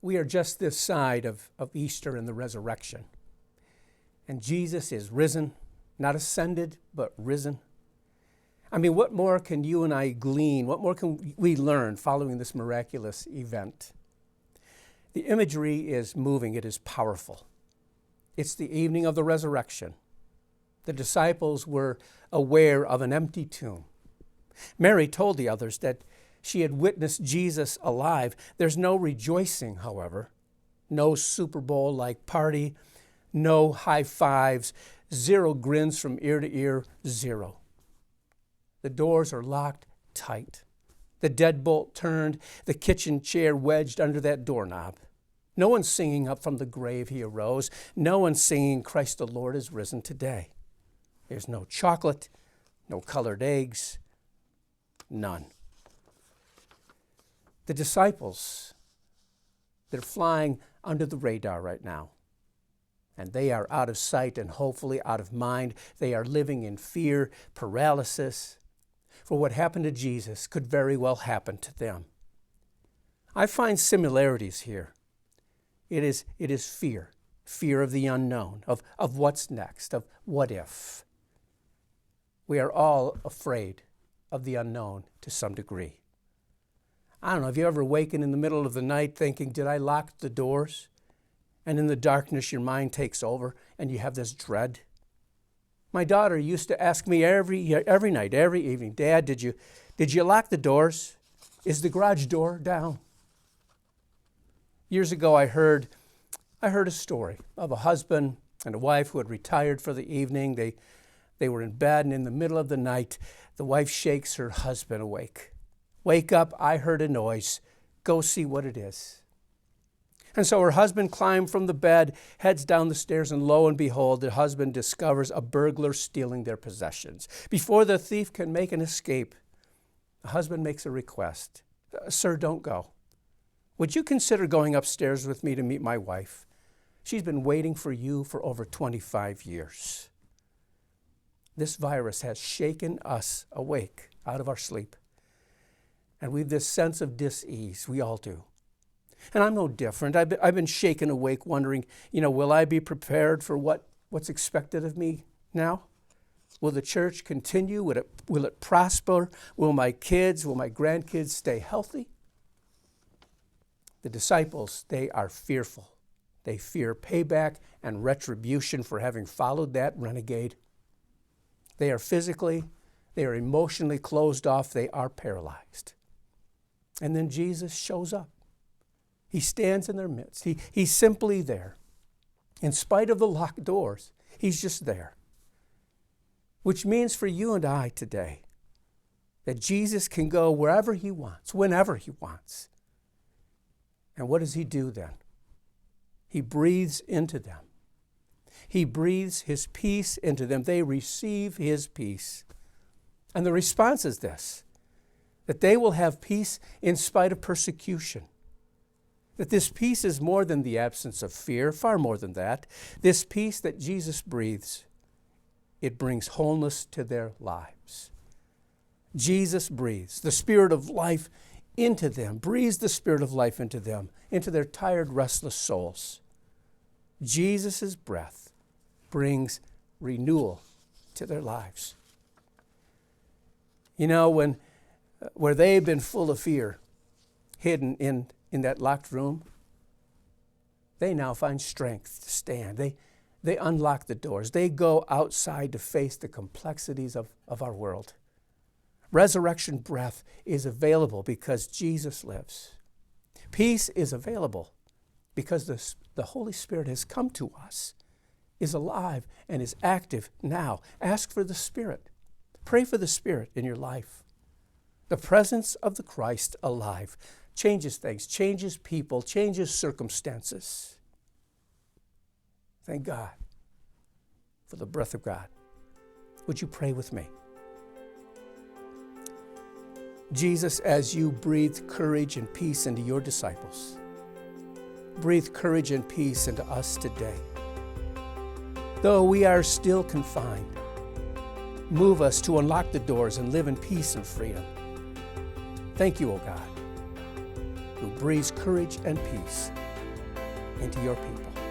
We are just this side of Easter and the resurrection. And Jesus is risen, not ascended, but risen. I mean, what more can you and I glean? What more can we learn following this miraculous event? The imagery is moving. It is powerful. It's the evening of the resurrection. The disciples were aware of an empty tomb. Mary told the others that she had witnessed Jesus alive. There's no rejoicing, however. No Super Bowl-like party. No high fives. Zero grins from ear to ear. Zero. The doors are locked tight. The deadbolt turned. The kitchen chair wedged under that doorknob. No one's singing up from the grave he arose. No one's singing Christ the Lord is risen today. There's no chocolate, no colored eggs, none. The disciples, they're flying under the radar right now. And they are out of sight and hopefully out of mind. They are living in fear, paralysis. For what happened to Jesus could very well happen to them. I find similarities here. It is fear. Fear of the unknown, of what's next, of what if. We are all afraid of the unknown to some degree. I don't know, have you ever wakened in the middle of the night thinking, did I lock the doors? And in the darkness, your mind takes over and you have this dread. My daughter used to ask me every night, every evening, Dad, did you lock the doors? Is the garage door down? Years ago, I heard a story of a husband and a wife who had retired for the evening. They were in bed, and in the middle of the night, the wife shakes her husband awake. Wake up, I heard a noise. Go see what it is. And so her husband climbed from the bed, heads down the stairs, and lo and behold, the husband discovers a burglar stealing their possessions. Before the thief can make an escape, the husband makes a request. Sir, don't go. Would you consider going upstairs with me to meet my wife? She's been waiting for you for over 25 years. This virus has shaken us awake out of our sleep. And we've this sense of dis-ease. We all do. And I'm no different. I've been shaken awake wondering, will I be prepared for what's expected of me now? Will the church continue? Will it prosper? Will my grandkids stay healthy? The disciples, they are fearful. They fear payback and retribution for having followed that renegade. They are physically, they are emotionally closed off. They are paralyzed. And then Jesus shows up. He stands in their midst. He's simply there. In spite of the locked doors, he's just there. Which means for you and I today that Jesus can go wherever he wants, whenever he wants. And what does he do then? He breathes into them. He breathes his peace into them. They receive his peace. And the response is this, that they will have peace in spite of persecution. That this peace is more than the absence of fear, far more than that. This peace that Jesus breathes, it brings wholeness to their lives. Jesus breathes the spirit of life into them, breathes the spirit of life into them, into their tired, restless souls. Jesus' breath brings renewal to their lives. Where they've been full of fear, hidden in that locked room, they now find strength to stand. They unlock the doors. They go outside to face the complexities of our world. Resurrection breath is available because Jesus lives. Peace is available because the Holy Spirit has come to us, is alive, and is active now. Ask for the Spirit. Pray for the Spirit in your life. The presence of the Christ alive changes things, changes people, changes circumstances. Thank God for the breath of God. Would you pray with me? Jesus, as you breathe courage and peace into your disciples, breathe courage and peace into us today. Though we are still confined, move us to unlock the doors and live in peace and freedom. Thank you, O God, who breathes courage and peace into your people.